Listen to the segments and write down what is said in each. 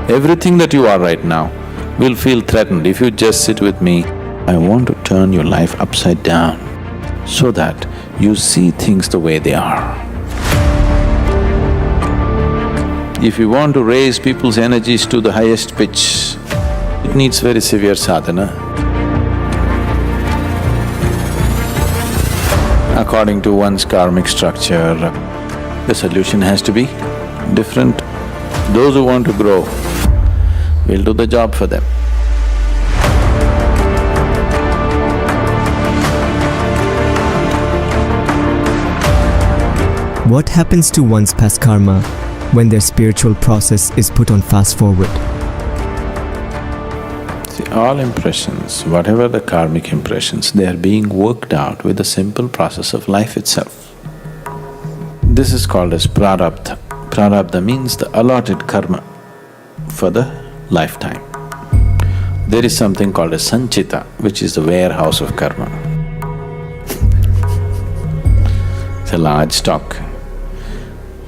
Everything that you are right now will feel threatened if you just sit with me. I want to turn your life upside down so that you see things the way they are. If you want to raise people's energies to the highest pitch, it needs very severe sadhana. According to one's karmic structure, the solution has to be different. Those who want to grow, we'll do the job for them. What happens to one's past karma when their spiritual process is put on fast forward? See, all impressions, whatever the karmic impressions, they are being worked out with the simple process of life itself. This is called as prarabdha. Prarabdha means the allotted karma for the lifetime. There is something called as sanchita, which is the warehouse of karma. It's a large stock.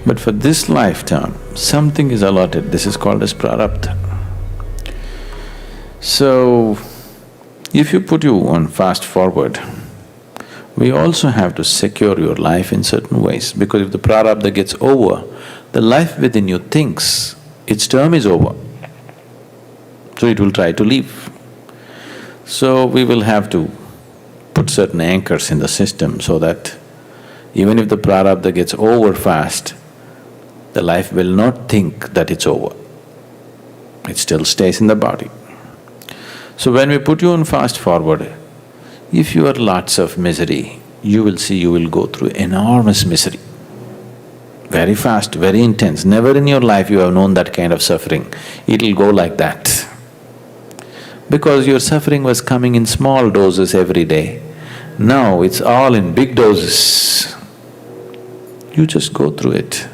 But for this lifetime, something is allotted, this is called as prarabdha. So, if you put you on fast forward, we also have to secure your life in certain ways, because if the prarabdha gets over, the life within you thinks its term is over, so it will try to leave. So we will have to put certain anchors in the system so that even if the prarabdha gets over fast, the life will not think that it's over. It still stays in the body. So when we put you on fast forward, if you are lots of misery, you will see you will go through enormous misery. Very fast, very intense. Never in your life you have known that kind of suffering. It'll go like that. Because your suffering was coming in small doses every day. Now it's all in big doses. You just go through it.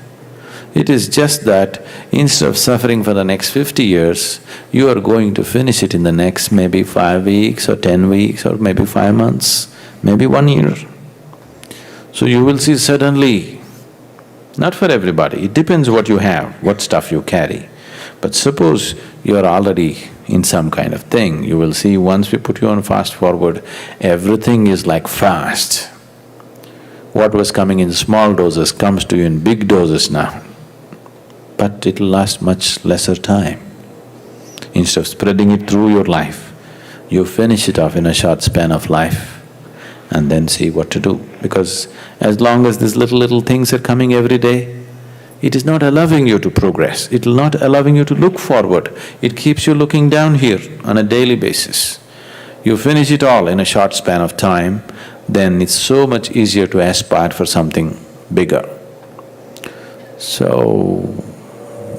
It is just that instead of suffering for the next 50 years, you are going to finish it in the next maybe 5 weeks or 10 weeks or maybe 5 months, maybe 1 year. So you will see suddenly, not for everybody, it depends what you have, what stuff you carry. But suppose you are already in some kind of thing, you will see once we put you on fast forward, everything is like fast. What was coming in small doses comes to you in big doses now. But it'll last much lesser time. Instead of spreading it through your life, you finish it off in a short span of life and then see what to do. Because as long as these little things are coming every day, it is not allowing you to progress, it will not allowing you to look forward, it keeps you looking down here on a daily basis. You finish it all in a short span of time, then it's so much easier to aspire for something bigger. So,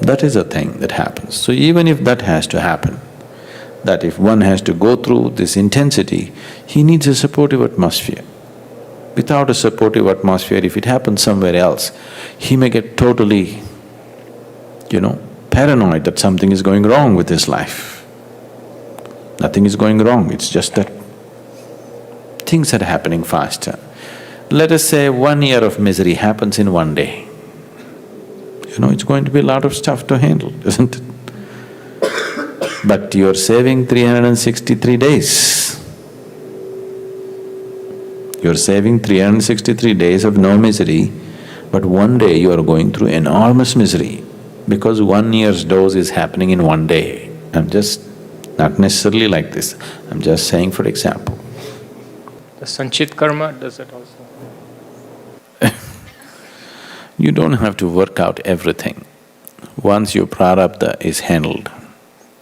that is a thing that happens. So even if that has to happen, that if one has to go through this intensity, he needs a supportive atmosphere. Without a supportive atmosphere, if it happens somewhere else, he may get totally, paranoid that something is going wrong with his life. Nothing is going wrong, it's just that things are happening faster. Let us say 1 year of misery happens in 1 day. It's going to be a lot of stuff to handle, isn't it? But you're saving 363 days. You're saving 363 days of no misery, but 1 day you are going through enormous misery because 1 year's dose is happening in 1 day. I'm just… not necessarily like this, I'm just saying for example. The sanchit karma, does it also? You don't have to work out everything. Once your prarabdha is handled,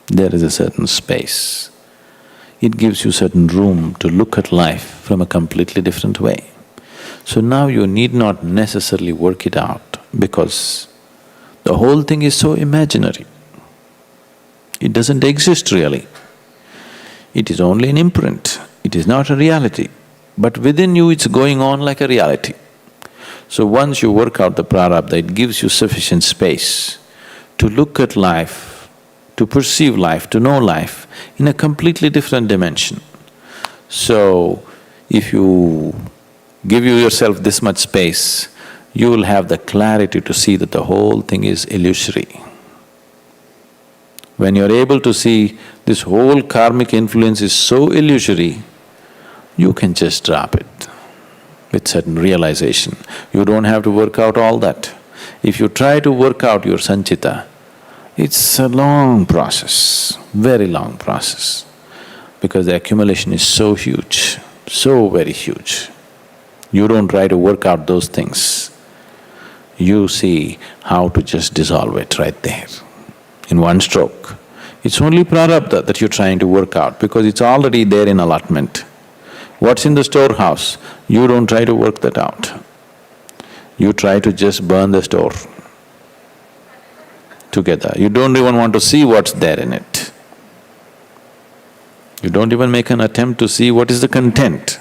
there is a certain space. It gives you certain room to look at life from a completely different way. So now you need not necessarily work it out because the whole thing is so imaginary. It doesn't exist really. It is only an imprint, it is not a reality. But within you it's going on like a reality. So once you work out the prarabdha, it gives you sufficient space to look at life, to perceive life, to know life in a completely different dimension. So, if you give yourself this much space, you will have the clarity to see that the whole thing is illusory. When you're able to see this whole karmic influence is so illusory, you can just drop it with certain realization. You don't have to work out all that. If you try to work out your sanchita, it's a long process, very long process, because the accumulation is so huge, so very huge. You don't try to work out those things. You see how to just dissolve it right there, in one stroke. It's only prarabdha that you're trying to work out because it's already there in allotment. What's in the storehouse, you don't try to work that out. You try to just burn the store together. You don't even want to see what's there in it. You don't even make an attempt to see what is the content,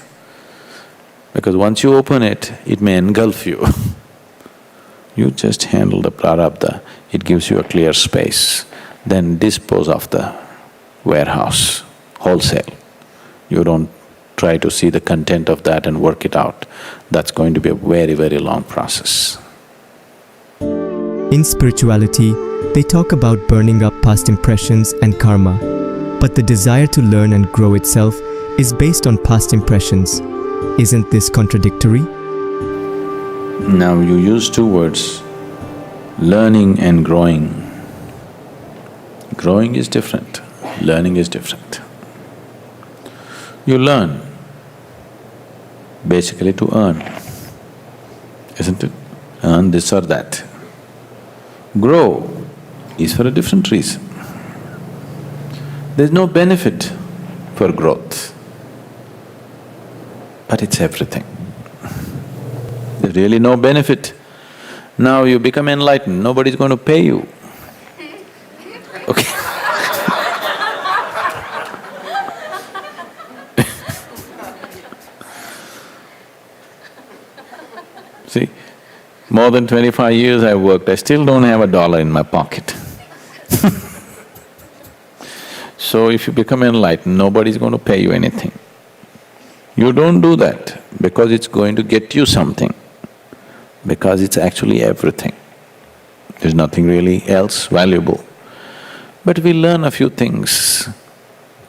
because once you open it, it may engulf you. You just handle the prarabdha, it gives you a clear space, then dispose of the warehouse, wholesale. You don't try to see the content of that and work it out. That's going to be a very, very long process. In spirituality, they talk about burning up past impressions and karma, but the desire to learn and grow itself is based on past impressions. Isn't this contradictory? Now you use two words, learning and growing. Growing is different, learning is different. You learn basically to earn, isn't it? Earn this or that. Grow is for a different reason. There's no benefit for growth, but it's everything. There's really no benefit. Now you become enlightened, nobody's going to pay you. Okay. See, more than 25 years I've worked, I still don't have $1 in my pocket. So if you become enlightened, nobody's going to pay you anything. You don't do that because it's going to get you something, because it's actually everything. There's nothing really else valuable. But we learn a few things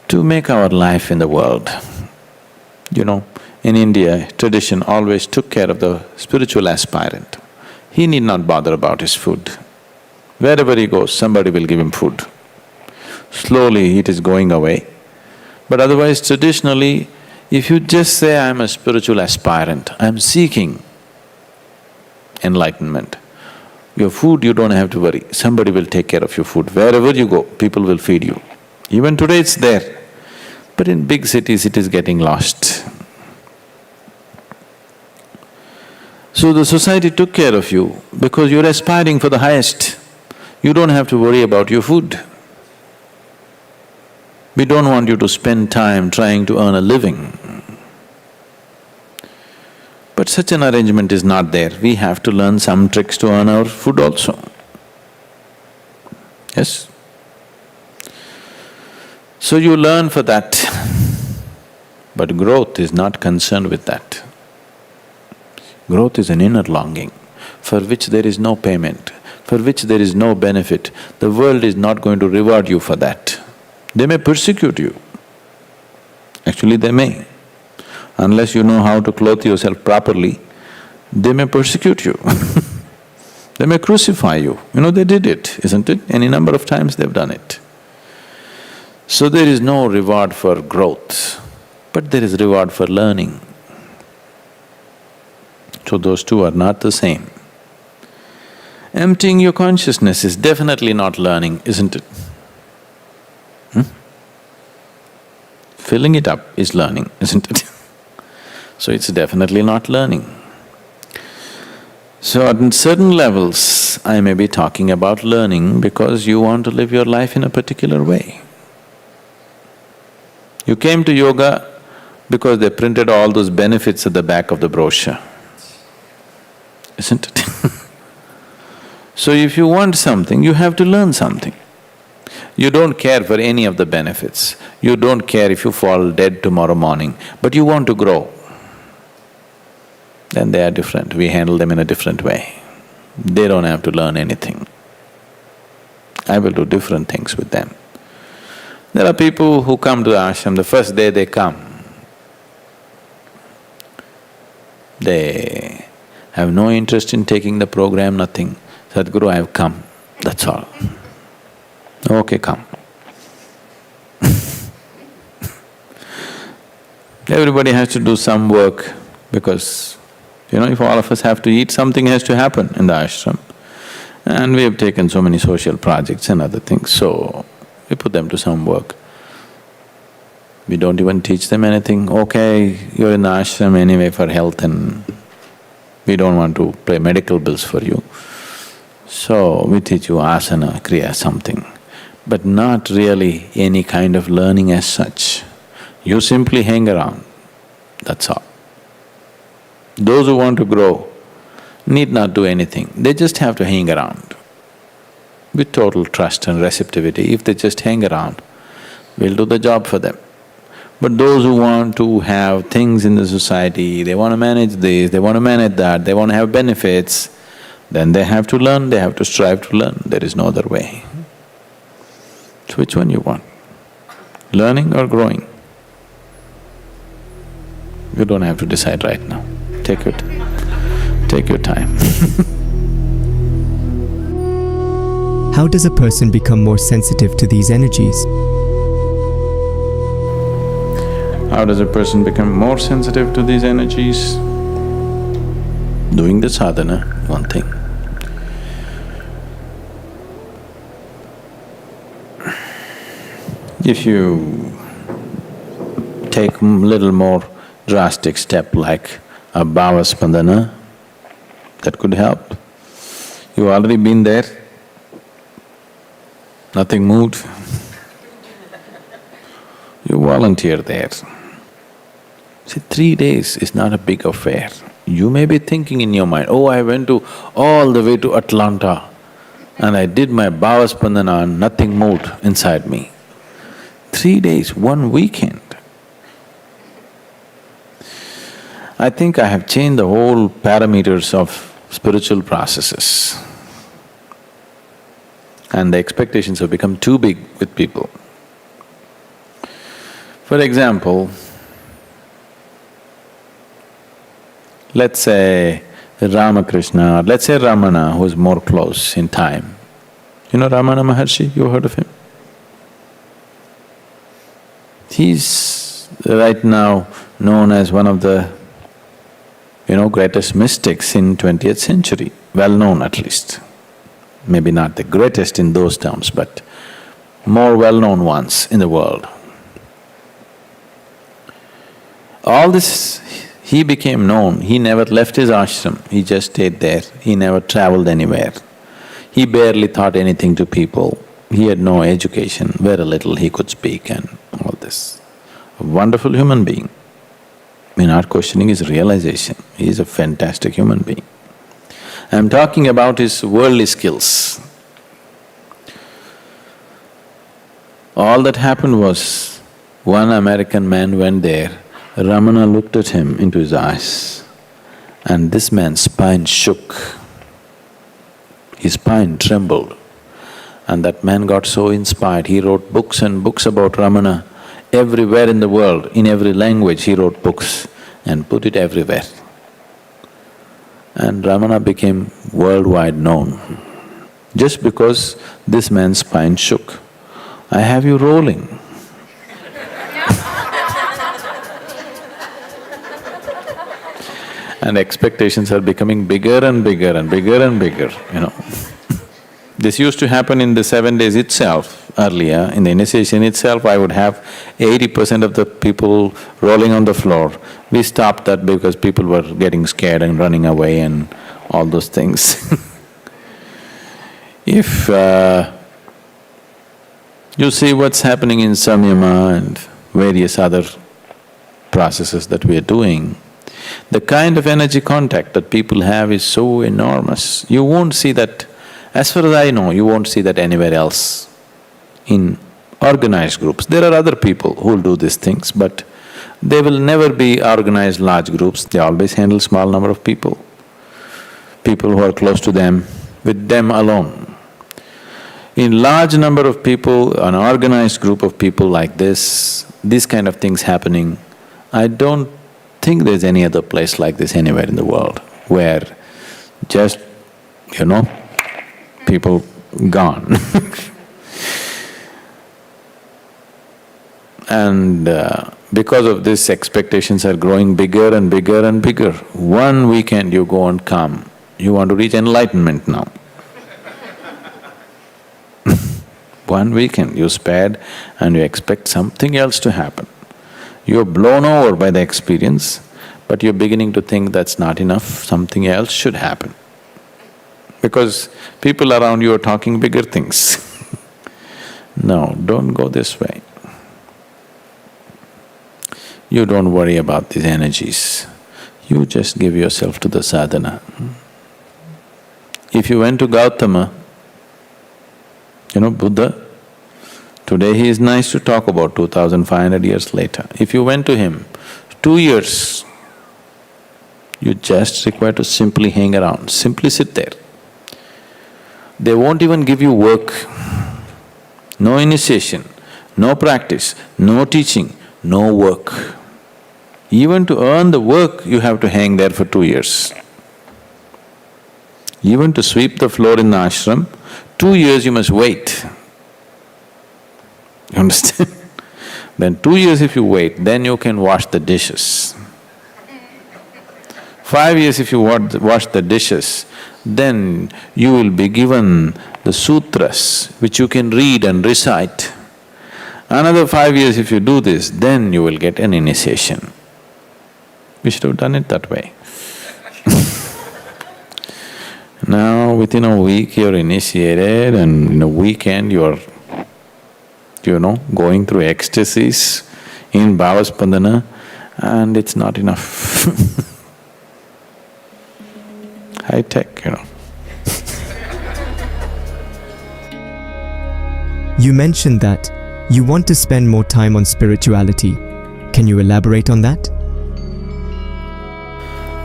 to make our life in the world. You know, in India, tradition always took care of the spiritual aspirant. He need not bother about his food. Wherever he goes, somebody will give him food. Slowly it is going away. But otherwise, traditionally, if you just say, I'm a spiritual aspirant, I'm seeking enlightenment, your food you don't have to worry, somebody will take care of your food. Wherever you go, people will feed you. Even today it's there, but in big cities it is getting lost. So the society took care of you because you're aspiring for the highest. You don't have to worry about your food. We don't want you to spend time trying to earn a living. But such an arrangement is not there. We have to learn some tricks to earn our food also. Yes? So you learn for that, but growth is not concerned with that. Growth is an inner longing for which there is no payment, for which there is no benefit. The world is not going to reward you for that. They may persecute you. Actually, they may. Unless you know how to clothe yourself properly, they may persecute you. They may crucify you. You know, they did it, isn't it? Any number of times they've done it. So there is no reward for growth, but there is reward for learning. So those two are not the same. Emptying your consciousness is definitely not learning, isn't it? Filling it up is learning, isn't it? So it's definitely not learning. So at certain levels, I may be talking about learning because you want to live your life in a particular way. You came to yoga because they printed all those benefits at the back of the brochure, isn't it? So if you want something, you have to learn something. You don't care for any of the benefits, you don't care if you fall dead tomorrow morning, but you want to grow. Then they are different, we handle them in a different way. They don't have to learn anything. I will do different things with them. There are people who come to the ashram, the first day they come, they have no interest in taking the program, nothing. Sadhguru, I have come, that's all. Okay, come. Everybody has to do some work because, if all of us have to eat, something has to happen in the ashram. And we have taken so many social projects and other things, so we put them to some work. We don't even teach them anything. Okay, you're in the ashram anyway for health and we don't want to pay medical bills for you. So we teach you asana, kriya, something, but not really any kind of learning as such. You simply hang around, that's all. Those who want to grow need not do anything, they just have to hang around. With total trust and receptivity, if they just hang around, we'll do the job for them. But those who want to have things in the society, they want to manage this, they want to manage that, they want to have benefits, then they have to learn, they have to strive to learn, there is no other way. So which one you want? Learning or growing? You don't have to decide right now. Take your time. How does a person become more sensitive to these energies? How does a person become more sensitive to these energies? Doing the sadhana, one thing. If you take little more drastic step like a bhava spandana, that could help. You've already been there, nothing moved. You volunteer there. See, 3 days is not a big affair. You may be thinking in your mind, oh, I went all the way to Atlanta and I did my bhava spandana and nothing moved inside me. 3 days, 1 weekend. I think I have changed the whole parameters of spiritual processes. And the expectations have become too big with people. For example, let's say Ramakrishna, or let's say Ramana, who is more close in time. You know Ramana Maharshi, you heard of him? He's right now known as one of the, greatest mystics in 20th century, well known at least. Maybe not the greatest in those terms, but more well-known ones in the world. All this, he became known, he never left his ashram, he just stayed there, he never traveled anywhere. He barely taught anything to people, he had no education, very little he could speak and all this. A wonderful human being. We're not questioning his realization, he is a fantastic human being. I'm talking about his worldly skills. All that happened was, one American man went there, Ramana looked at him into his eyes, and this man's spine shook. His spine trembled. And that man got so inspired, he wrote books and books about Ramana. Everywhere in the world, in every language, he wrote books and put it everywhere. And Ramana became worldwide known, just because this man's spine shook. I have you rolling. And expectations are becoming bigger and bigger and bigger and bigger, This used to happen in the 7 days itself. Earlier, in the initiation itself, I would have 80% of the people rolling on the floor. We stopped that because people were getting scared and running away and all those things. If you see what's happening in samyama and various other processes that we are doing, the kind of energy contact that people have is so enormous. You won't see that, as far as I know, you won't see that anywhere else. In organized groups, there are other people who will do these things, but they will never be organized large groups, they always handle small number of people. People who are close to them, with them alone. In large number of people, an organized group of people like this, these kind of things happening, I don't think there's any other place like this anywhere in the world where just, people gone. And because of this, expectations are growing bigger and bigger and bigger. One weekend you go and come, you want to reach enlightenment now. One weekend you spared and you expect something else to happen. You're blown over by the experience, but you're beginning to think that's not enough, something else should happen. Because people around you are talking bigger things. No, don't go this way. You don't worry about these energies. You just give yourself to the sadhana. If you went to Gautama, Buddha, today he is nice to talk about 2500 years later. If you went to him, 2 years, you just require to simply hang around, simply sit there. They won't even give you work, no initiation, no practice, no teaching, no work. Even to earn the work, you have to hang there for 2 years. Even to sweep the floor in the ashram, 2 years you must wait. You understand? Then 2 years if you wait, then you can wash the dishes. 5 years if you wash the dishes, then you will be given the sutras which you can read and recite. Another 5 years if you do this, then you will get an initiation. We should have done it that way. Now within a week you're initiated and in a weekend you're, going through ecstasies in Bhavaspandana and it's not enough. High tech, You mentioned that you want to spend more time on spirituality. Can you elaborate on that?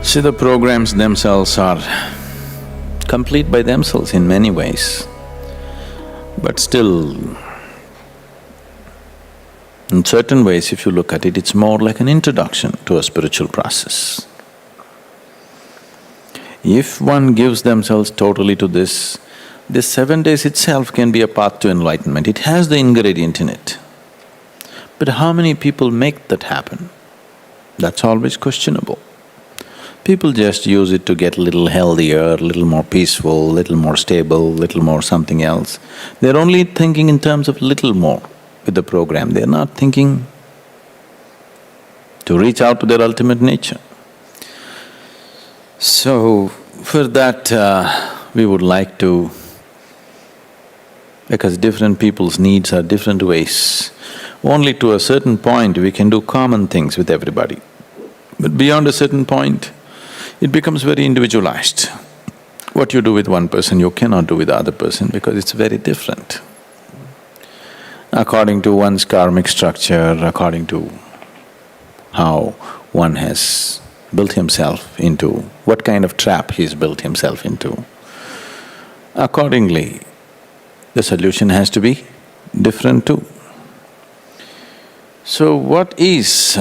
See, the programs themselves are complete by themselves in many ways, but still, in certain ways, if you look at it, it's more like an introduction to a spiritual process. If one gives themselves totally to this 7 days itself can be a path to enlightenment. It has the ingredient in it. But how many people make that happen? That's always questionable. People just use it to get a little healthier, a little more peaceful, a little more stable, a little more something else. They're only thinking in terms of little more with the program. They're not thinking to reach out to their ultimate nature. So, for that, we would like to, because different people's needs are different ways, only to a certain point we can do common things with everybody. But beyond a certain point, it becomes very individualized. What you do with one person, you cannot do with the other person because it's very different. According to one's karmic structure, according to how one has built himself into, what kind of trap he's built himself into. Accordingly, the solution has to be different too. So what is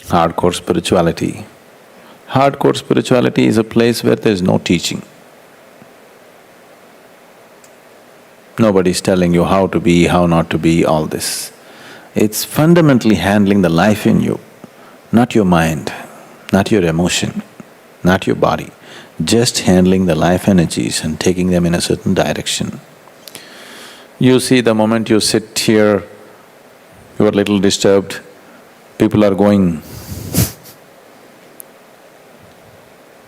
hardcore spirituality? Hardcore spirituality is a place where there is no teaching. Nobody's telling you how to be, how not to be, all this. It's fundamentally handling the life in you, not your mind, not your emotion, not your body, just handling the life energies and taking them in a certain direction. You see, the moment you sit here, you are a little disturbed, people are going,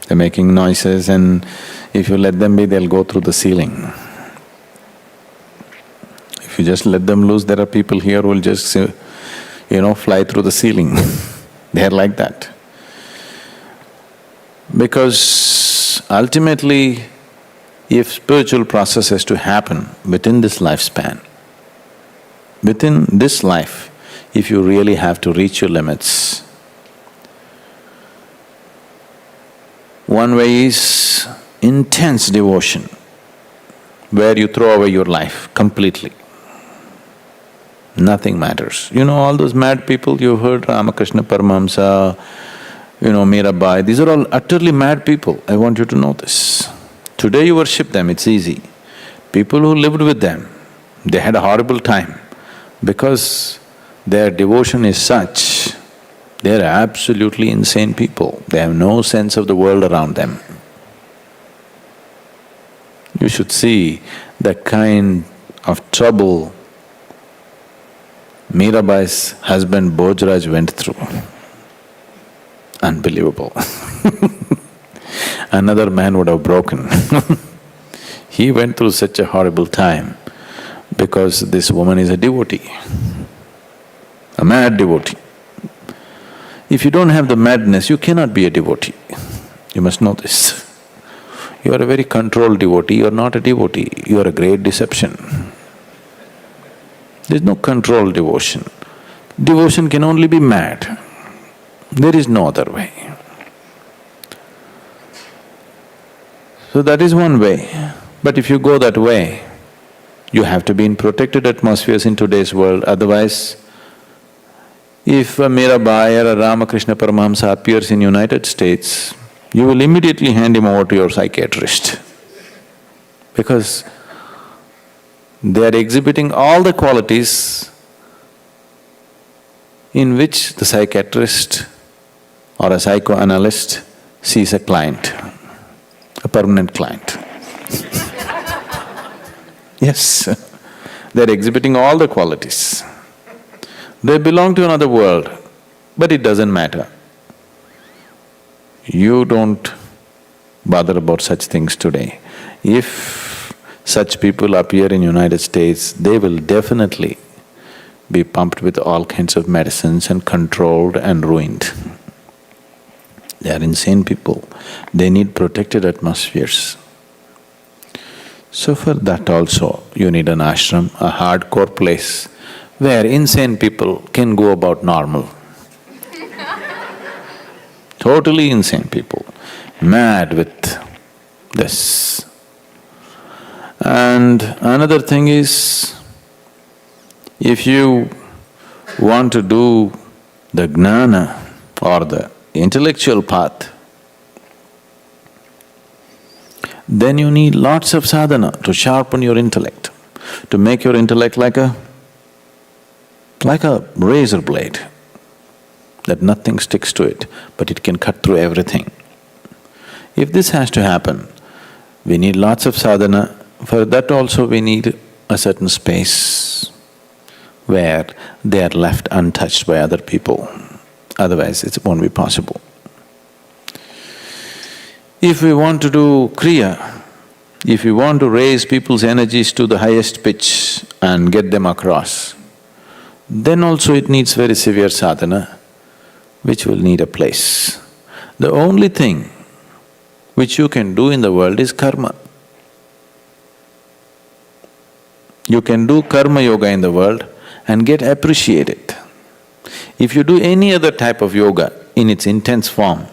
they're making noises, and if you let them be, they'll go through the ceiling. If you just let them loose, there are people here who will just, fly through the ceiling. They're like that. Because ultimately, if spiritual process has to happen within this lifespan, within this life, if you really have to reach your limits, one way is intense devotion, where you throw away your life completely. Nothing matters. You know all those mad people you've heard, Ramakrishna Paramahamsa, Mirabai, these are all utterly mad people. I want you to know this. Today you worship them, it's easy. People who lived with them, they had a horrible time because their devotion is such, they're absolutely insane people. They have no sense of the world around them. You should see the kind of trouble Mirabai's husband Bhojraj went through. Unbelievable. Another man would have broken. He went through such a horrible time because this woman is a devotee, a mad devotee. If you don't have the madness, you cannot be a devotee. You must know this. You are a very controlled devotee, you are not a devotee, you are a great deception. There is no controlled devotion. Devotion can only be mad. There is no other way. So that is one way. But if you go that way, you have to be in protected atmospheres in today's world, otherwise if a Mirabai or a Ramakrishna Paramahamsa appears in United States, you will immediately hand him over to your psychiatrist because they are exhibiting all the qualities in which the psychiatrist or a psychoanalyst sees a client, a permanent client. Yes, they're exhibiting all the qualities. They belong to another world, but it doesn't matter. You don't bother about such things today. If such people appear in United States, they will definitely be pumped with all kinds of medicines and controlled and ruined. They are insane people. They need protected atmospheres. So for that also, you need an ashram, a hardcore place where insane people can go about normal. Totally insane people, mad with this. And another thing is, if you want to do the jnana or the intellectual path, then you need lots of sadhana to sharpen your intellect, to make your intellect like a razor blade, that nothing sticks to it, but it can cut through everything. If this has to happen, we need lots of sadhana. For that also we need a certain space where they are left untouched by other people, otherwise it won't be possible. If we want to do kriya, if we want to raise people's energies to the highest pitch and get them across, then also it needs very severe sadhana, which will need a place. The only thing which you can do in the world is karma. You can do karma yoga in the world and get appreciated. If you do any other type of yoga in its intense form,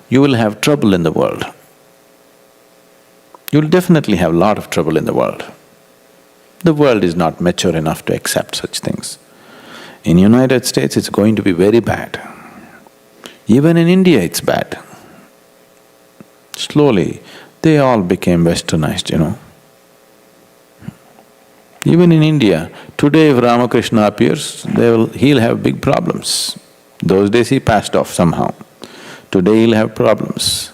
you will have trouble in the world. You'll definitely have a lot of trouble in the world. The world is not mature enough to accept such things. In United States, it's going to be very bad. Even in India, it's bad. Slowly, they all became westernized, Even in India, today if Ramakrishna appears, he'll have big problems. Those days he passed off somehow. Today he'll have problems.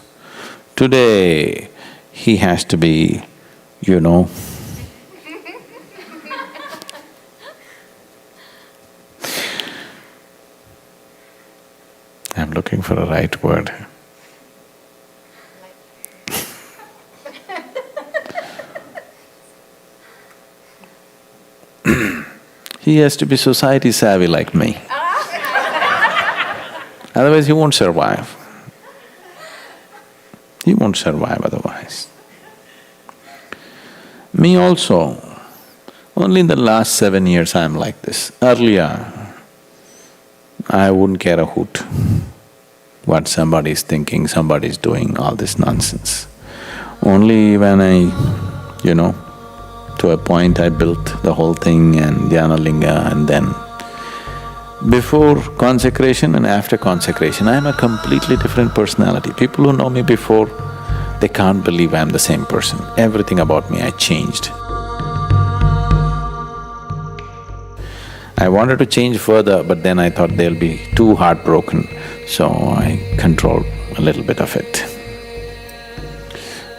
Today he has to be, I'm looking for a right word. He has to be society savvy like me. Otherwise he won't survive. He won't survive otherwise. Me also, only in the last 7 years I am like this. Earlier, I wouldn't care a hoot what somebody is thinking, somebody is doing, all this nonsense. Only when I, To a point I built the whole thing and Dhyanalinga, and then before consecration and after consecration, I am a completely different personality. People who know me before, they can't believe I am the same person. Everything about me I changed. I wanted to change further, but then I thought they'll be too heartbroken, so I controlled a little bit of it.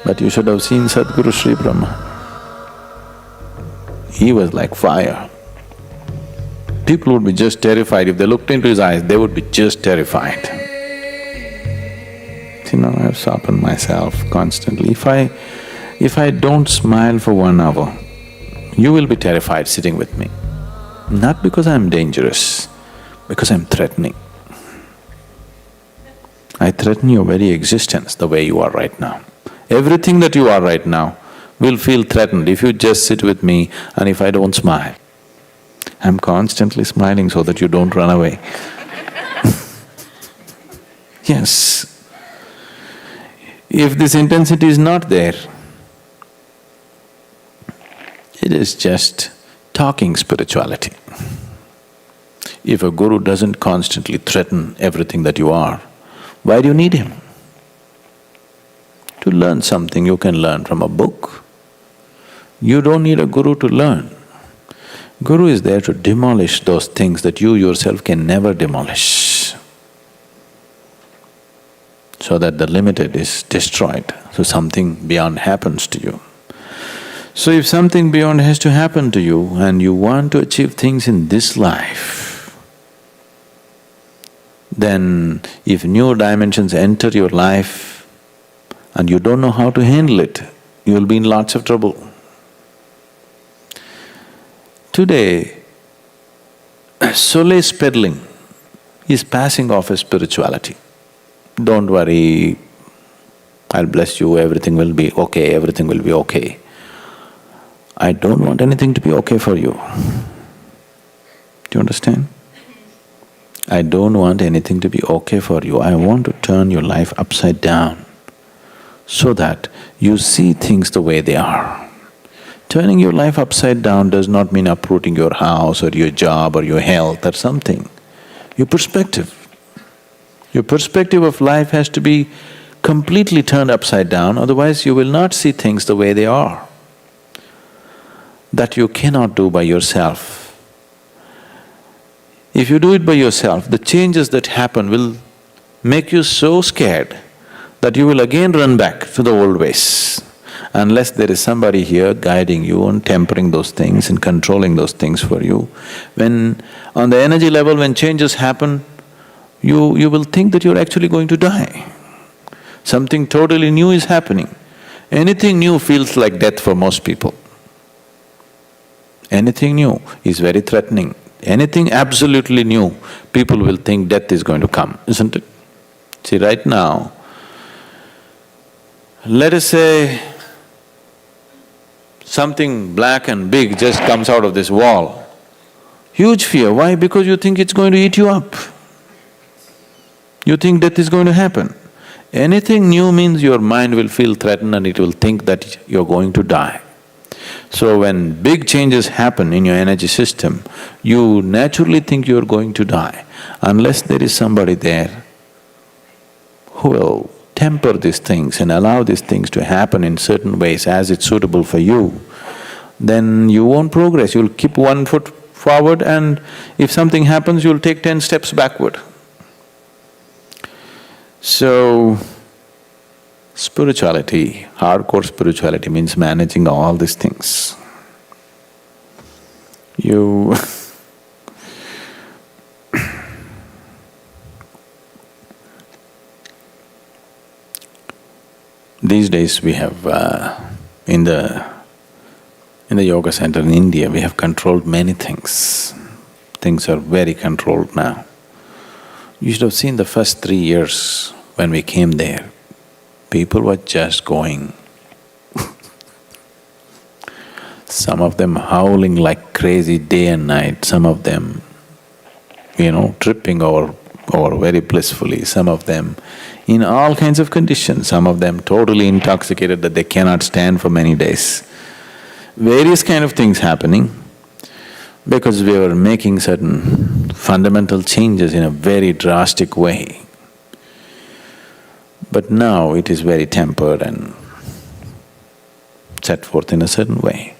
But you should have seen Sadhguru Sri Brahma. He was like fire. People would be just terrified. If they looked into his eyes, they would be just terrified. See, now I've softened myself constantly. If I don't smile for 1 hour, you will be terrified sitting with me. Not because I'm dangerous, because I'm threatening. I threaten your very existence the way you are right now. Everything that you are right now will feel threatened if you just sit with me and if I don't smile. I'm constantly smiling so that you don't run away. Yes. If this intensity is not there, it is just talking spirituality. If a guru doesn't constantly threaten everything that you are, why do you need him? To learn something, you can learn from a book. You don't need a guru to learn. Guru is there to demolish those things that you yourself can never demolish, so that the limited is destroyed, so something beyond happens to you. So if something beyond has to happen to you and you want to achieve things in this life, then if new dimensions enter your life and you don't know how to handle it, you will be in lots of trouble. Today, solace peddling is passing off as spirituality. Don't worry, I'll bless you, everything will be okay, everything will be okay. I don't want anything to be okay for you. Do you understand? I don't want anything to be okay for you. I want to turn your life upside down so that you see things the way they are. Turning your life upside down does not mean uprooting your house or your job or your health or something. Your perspective. Your perspective of life has to be completely turned upside down, otherwise you will not see things the way they are. That you cannot do by yourself. If you do it by yourself, the changes that happen will make you so scared that you will again run back to the old ways. Unless there is somebody here guiding you and tempering those things and controlling those things for you. When on the energy level, when changes happen, you will think that you're actually going to die. Something totally new is happening. Anything new feels like death for most people. Anything new is very threatening. Anything absolutely new, people will think death is going to come, isn't it? See, right now, let us say something black and big just comes out of this wall. Huge fear, why? Because you think it's going to eat you up. You think death is going to happen. Anything new means your mind will feel threatened and it will think that you're going to die. So when big changes happen in your energy system, you naturally think you're going to die. Unless there is somebody there who will temper these things and allow these things to happen in certain ways as it's suitable for you, then you won't progress. You'll keep 1 foot forward and if something happens, you'll take 10 steps backward. So, spirituality, hardcore spirituality means managing all these things. You these days we have in the yoga center in India, we have controlled many things. Things are very controlled now. You should have seen the first 3 years when we came there. People were just going. Some of them howling like crazy day and night, some of them, tripping over very blissfully, some of them in all kinds of conditions, some of them totally intoxicated that they cannot stand for many days. various kind of things happening because we were making certain fundamental changes in a very drastic way. But now it is very tempered and set forth in a certain way.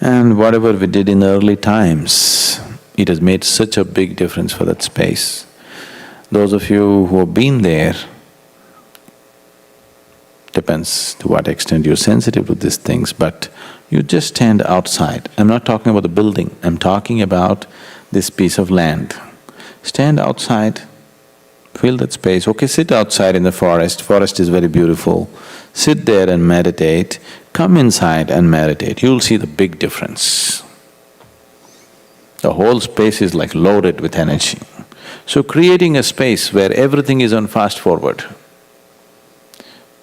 And whatever we did in the early times, it has made such a big difference for that space. Those of you who have been there, depends to what extent you're sensitive to these things, but you just stand outside. I'm not talking about the building, I'm talking about this piece of land. Stand outside, feel that space. Okay, sit outside in the forest is very beautiful. Sit there and meditate, come inside and meditate, you'll see the big difference. The whole space is like loaded with energy. So creating a space where everything is on fast forward,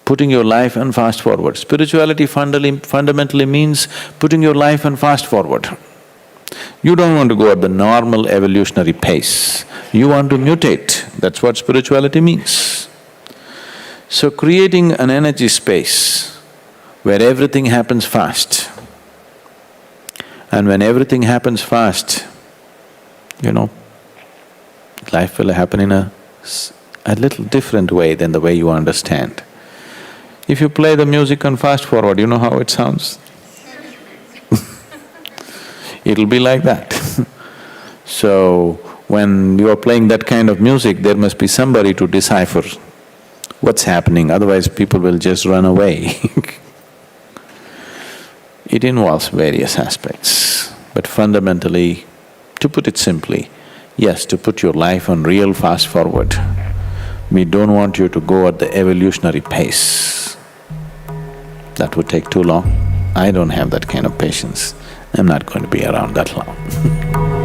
putting your life on fast forward. Spirituality fundamentally means putting your life on fast forward. You don't want to go at the normal evolutionary pace, you want to mutate, that's what spirituality means. So creating an energy space where everything happens fast. And when everything happens fast, life will happen in a little different way than the way you understand. If you play the music on fast forward, you know how it sounds? It'll be like that. So, when you are playing that kind of music, there must be somebody to decipher what's happening, otherwise people will just run away. It involves various aspects, but fundamentally, to put it simply, yes, to put your life on real fast forward. We don't want you to go at the evolutionary pace. That would take too long. I don't have that kind of patience. I'm not going to be around that long.